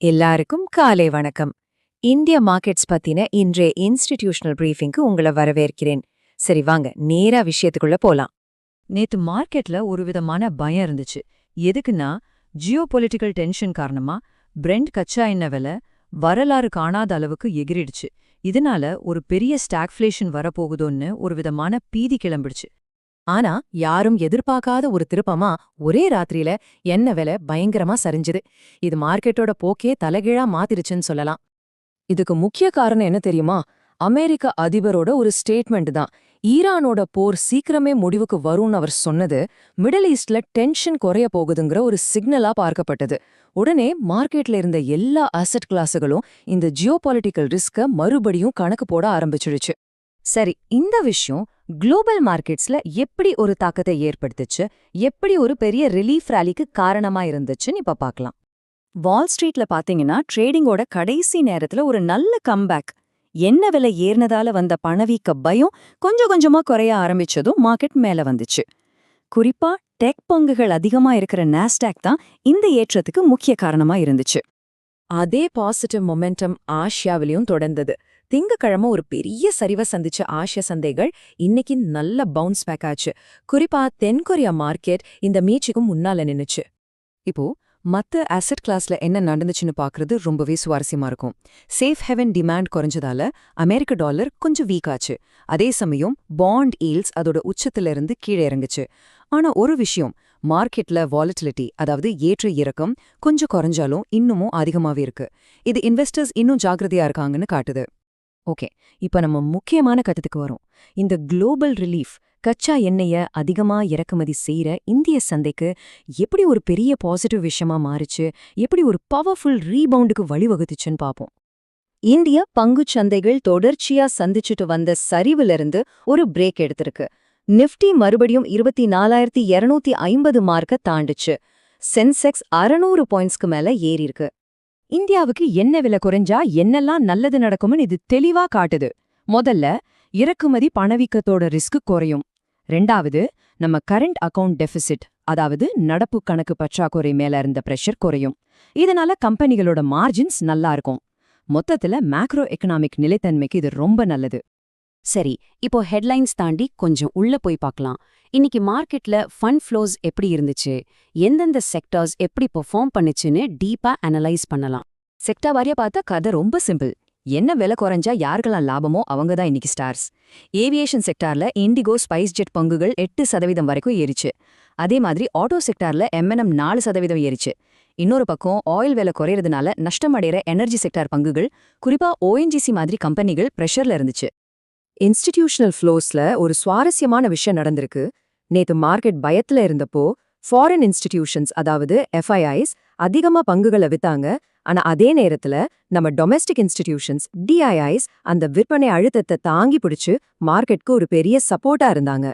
எல்லாருக்கும் காலை வணக்கம். இந்திய மார்க்கெட்ஸ் பத்தின இன்றைய இன்ஸ்டிடியூஷனல் பிரீஃபிங்க்கு உங்களை வரவேற்கிறேன். சரி வாங்க நேரா விஷயத்துக்குள்ள போலாம். நேத்து மார்க்கெட்ல ஒரு விதமான பயம் இருந்துச்சு. எதுக்குன்னா ஜியோ பொலிட்டிக்கல் டென்ஷன் காரணமா பிரெண்ட் கச்சா எண்ணெய் விலை வரலாறு காணாத அளவுக்கு எகிரிடுச்சு. இதனால ஒரு பெரிய ஸ்டாக்ஃப்ளேஷன் வரப்போகுதோன்னு ஒரு விதமான பீதி கிளம்பிடுச்சு. ஆனா யாரும் எதிர்பார்க்காத ஒரு திருப்பமா ஒரே ராத்திரியில எண்ணெய் விலை பயங்கரமா சரிஞ்சுது. இது மார்க்கெட்டோட போக்கே தலைகீழா மாத்திருச்சுன்னு சொல்லலாம். இதுக்கு முக்கிய காரணம் என்ன தெரியுமா? அமெரிக்க அதிபரோட ஒரு ஸ்டேட்மெண்ட் தான். ஈரானோட போர் சீக்கிரமே முடிவுக்கு வரும்னு அவர் சொன்னது மிடில் ஈஸ்ட்ல டென்ஷன் குறைய போகுதுங்கிற ஒரு சிக்னலா பார்க்கப்பட்டது. உடனே மார்க்கெட்ல இருந்த எல்லா அசெட் கிளாஸுகளும் இந்த ஜியோபாலிட்டிக்கல் ரிஸ்க மறுபடியும் கணக்கு போட ஆரம்பிச்சிடுச்சு. சரி, இந்த விஷயம் குளோபல் மார்க்கெட்ஸ்ல எப்படி ஒரு தாக்கத்தை ஏற்படுத்துச்சு, எப்படி ஒரு பெரிய ரிலீஃப் ரேலிக்கு காரணமா இருந்துச்சுன்னு இப்ப பார்க்கலாம். வால் ஸ்ட்ரீட்ல பாத்தீங்கன்னா ட்ரேடிங்கோட கடைசி நேரத்துல ஒரு நல்ல கம்பேக். எண்ணெய் விலை ஏறினதால வந்த பணவீக்க பயம் கொஞ்சம் கொஞ்சமா குறைய ஆரம்பிச்சதும் மார்க்கெட் மேல வந்துச்சு. குறிப்பா டெக் பங்குகள் அதிகமா இருக்கிற நாஸ்டாக் தான் இந்த ஏற்றத்துக்கு முக்கிய காரணமா இருந்துச்சு. அதே பாசிட்டிவ் மொமெண்டம் ஆசியாவிலையும் தொடர்ந்தது. திங்கக்கிழமை ஒரு பெரிய சரிவை சந்திச்ச ஆசிய சந்தைகள் இன்னைக்கு நல்ல பவுன்ஸ் பேக் ஆச்சு. குறிப்பா தென்கொரியா மார்க்கெட் இந்த மீட்சிக்கும் முன்னால நின்னுச்சு. இப்போ மத்த அசெட் கிளாஸ்ல என்ன நடந்துச்சுன்னு பாக்குறது ரொம்பவே சுவாரஸ்யமா இருக்கும். சேஃப் ஹெவன் டிமாண்ட் குறைஞ்சதால அமெரிக்க டாலர் கொஞ்சம் வீக் ஆச்சு. அதே சமயம் பாண்ட் ஈல்ஸ் அதோட உச்சத்துல இருந்து கீழே இறங்குச்சு. ஆனா ஒரு விஷயம், மார்க்கெட்ல வாலட்டிலிட்டி, அதாவது ஏற்ற இறக்கம் கொஞ்சம் குறைஞ்சாலும் இன்னமும் அதிகமாவே இருக்கு. இது இன்வெஸ்டர்ஸ் இன்னும் ஜாக்கிரதையா இருக்காங்கன்னு காட்டுது. ஓகே, இப்ப நம்ம முக்கியமான கட்டத்துக்கு வரோம். இந்த குளோபல் ரிலீஃப் கச்சா எண்ணெய அதிகமா இறக்குமதி செய்யற இந்திய சந்தைக்கு எப்படி ஒரு பெரிய பாசிட்டிவ் விஷயமா மாறுச்சு, எப்படி ஒரு பவர்ஃபுல் ரீபவுண்டுக்கு வழிவகுத்துச்சுன்னு பார்ப்போம். இந்திய பங்குச் சந்தைகள் தொடர்ச்சியா சந்திச்சுட்டு வந்த சரிவிலிருந்து ஒரு பிரேக் எடுத்திருக்கு. நிஃப்டி மறுபடியும் 24,250 மார்க்க தாண்டுச்சு. சென்செக்ஸ் 600 பாயிண்ட்ஸ்க்கு மேல ஏறிருக்கு. இந்தியாவுக்கு எண்ணெய் விலை குறைஞ்சா என்னெல்லாம் நல்லது நடக்கும்னு இது தெளிவா காட்டுது. முதல்ல, இறக்குமதி பணவீக்கத்தோட ரிஸ்க் குறையும். ரெண்டாவது, நம்ம கரண்ட் அக்கவுண்ட் டெபிசிட், அதாவது நடப்பு கணக்கு பற்றாக்குறை மேல இருந்த பிரஷர் குறையும். இதனால கம்பெனிகளோட மார்ஜின்ஸ் நல்லா இருக்கும். மொத்தத்துல மேக்ரோ எக்கனாமிக் நிலைத்தன்மைக்கு இது ரொம்ப நல்லது. சரி, இப்போ ஹெட்லைன்ஸ் தாண்டி கொஞ்சம் உள்ள போய் பார்க்கலாம். இன்னைக்கு மார்க்கெட்ல ஃபண்ட் ஃப்ளோஸ் எப்படி இருந்துச்சு, எந்தெந்த செக்டர்ஸ் எப்படி பெர்ஃபார்ம் பண்ணுச்சுன்னு டீப்பா அனலைஸ் பண்ணலாம். செக்டர் வாரியா பார்த்தா கதை ரொம்ப சிம்பிள். என்ன விலை குறைஞ்சா யாருக்கெல்லாம் லாபமோ அவங்க தான் இன்னைக்கு ஸ்டார்ஸ். ஏவியேஷன் செக்டார்ல இண்டிகோ, ஸ்பைஸ் ஜெட் பங்குகள் 8% வரைக்கும் ஏறிச்சு. அதே மாதிரி ஆட்டோ செக்டார்ல M&M 4% ஏறிச்சு. இன்னொரு பக்கம் ஆயில் விலை குறையறதுனால நஷ்டமடைகிற எனர்ஜி செக்டார் பங்குகள், குறிப்பா ONGC மாதிரி கம்பெனிகள் பிரஷர்ல இருந்துச்சு. இன்ஸ்டிடியூஷனல் ஃப்ளோஸ்ல ஒரு சுவாரஸ்யமான விஷயம் நடந்திருக்கு. நேத்து மார்க்கெட் பயத்துல இருந்தப்போ ஃபாரின் இன்ஸ்டிடியூஷன்ஸ், அதாவது FIIs அதிகமா பங்குகளை வித்தாங்க. ஆனா அதே நேரத்துல நம்ம டொமெஸ்டிக் இன்ஸ்டிடியூஷன்ஸ் DIIs அந்த விற்பனை அழுத்தத்தை தாங்கி பிடிச்சு மார்க்கெட்க்கு ஒரு பெரிய சப்போர்ட்டா இருந்தாங்க.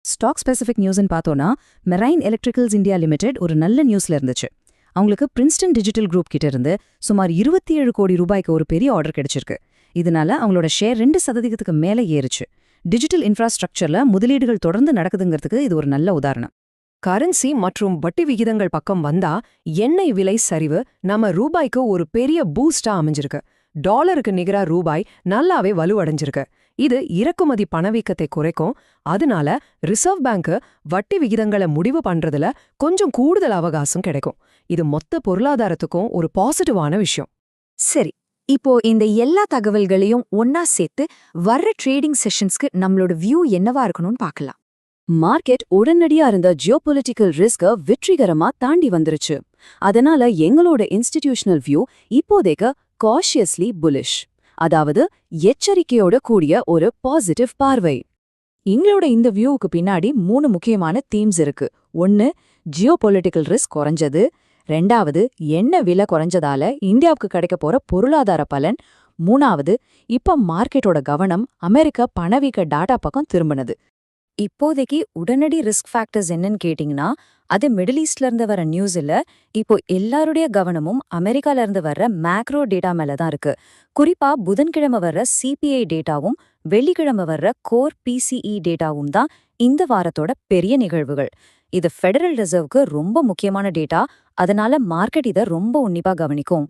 ஸ்டாக் ஸ்பெசிபிக் நியூஸ்ன்னு பார்த்தோன்னா மெரைன் எலக்ட்ரிக்கல்ஸ் இந்தியா லிமிடெட் ஒரு நல்ல நியூஸ்ல இருந்துச்சு. அவங்களுக்கு பிரின்ஸ்டன் டிஜிட்டல் குரூப் கிட்ட இருந்து சுமார் 27 கோடி ரூபாய்க்கு ஒரு பெரிய ஆர்டர் கிடைச்சிருக்கு. இதனால அவங்களோட ஷேர் 2% மேல ஏறுச்சு. டிஜிட்டல் இன்ஃப்ராஸ்ட்ரக்சர்ல முதலீடுகள் தொடர்ந்து நடக்குதுங்கிறதுக்கு இது ஒரு நல்ல உதாரணம். கரன்சி மற்றும் வட்டி விகிதங்கள் பக்கம் வந்தா எண்ணெய் விலை சரிவு நம்ம ரூபாய்க்கு ஒரு பெரிய பூஸ்டா அமைஞ்சிருக்கு. டாலருக்கு நிகரா ரூபாய் நல்லாவே வலுவடைஞ்சிருக்கு. இது இறக்குமதி பணவீக்கத்தை குறைக்கும். அதனால ரிசர்வ் பேங்க் வட்டி விகிதங்களை முடிவு பண்றதுல கொஞ்சம் கூடுதல் அவகாசம் கிடைக்கும். இது மொத்த பொருளாதாரத்துக்கும் ஒரு பாசிட்டிவான விஷயம். சரி, இப்போ இந்த எல்லா தகவல்களையும் ஒன்னா சேர்த்து வர்ற ட்ரேடிங் செஷன்ஸ்க்கு நம்மளோட வியூ என்னவா இருக்கணும்னு பார்க்கலாம். மார்க்கெட் உடனடியா இருந்த ஜியோபொலிட்டிக்கல் ரிஸ்க வெற்றிகரமா தாண்டி வந்துருச்சு. அதனால எங்களோட இன்ஸ்டிடியூஷனல் வியூ இப்போதைக்கு காஷியஸ்லி புலிஷ், அதாவது எச்சரிக்கையோட கூடிய ஒரு பாசிட்டிவ் பார்வை. எங்களோட இந்த வியூவுக்கு பின்னாடி 3 முக்கியமான தீம்ஸ் இருக்கு. 1, ஜியோபொலிட்டிக்கல் ரிஸ்க் குறைஞ்சது. 2வது, எண்ணெய் விலை குறைஞ்சதால இந்தியாவுக்கு கிடைக்க போற பொருளாதார பலன். 3வது, இப்ப மார்க்கெட்டோட கவனம் அமெரிக்க பணவீக்க டாட்டா பக்கம் திரும்பினது. இப்போதைக்கு உடனடி ரிஸ்க் ஃபேக்டர்ஸ் என்னன்னு கேட்டிங்கன்னா, அது மிடில் ஈஸ்ட்ல இருந்து வர நியூஸ் இல்ல. இப்போ எல்லாருடைய கவனமும் அமெரிக்கால இருந்து வர்ற மேக்ரோ டேட்டா மேல தான் இருக்கு. குறிப்பா புதன்கிழமை வர்ற CPI டேட்டாவும் வெள்ளிக்கிழமை வர்ற கோர் PCE டேட்டாவும் தான் இந்த வாரத்தோட பெரிய நிகழ்வுகள். இது ஃபெடரல் ரிசர்வ்க்கு ரொம்ப முக்கியமான டேட்டா. அதனால மார்க்கெட் இதை ரொம்ப உன்னிப்பா கவனிக்கும்.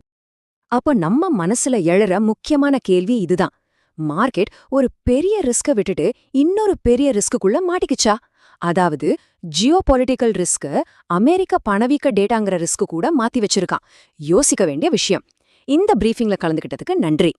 அப்ப நம்ம மனசுல எழற முக்கியமான கேள்வி இதுதான். மார்க்கெட் ஒரு பெரிய ரிஸ்க விட்டுட்டு இன்னொரு பெரிய ரிஸ்க்குள்ள மாட்டிக்கிச்சா? அதாவது ஜியோபொலிட்டிக்கல் ரிஸ்க அமெரிக்க பணவீக்க டேட்டாங்கிற ரிஸ்க் கூட மாத்தி வச்சிருக்கான். யோசிக்க வேண்டிய விஷயம். இந்த பிரீஃபிங்ல கலந்துக்கிட்டதுக்கு நன்றி.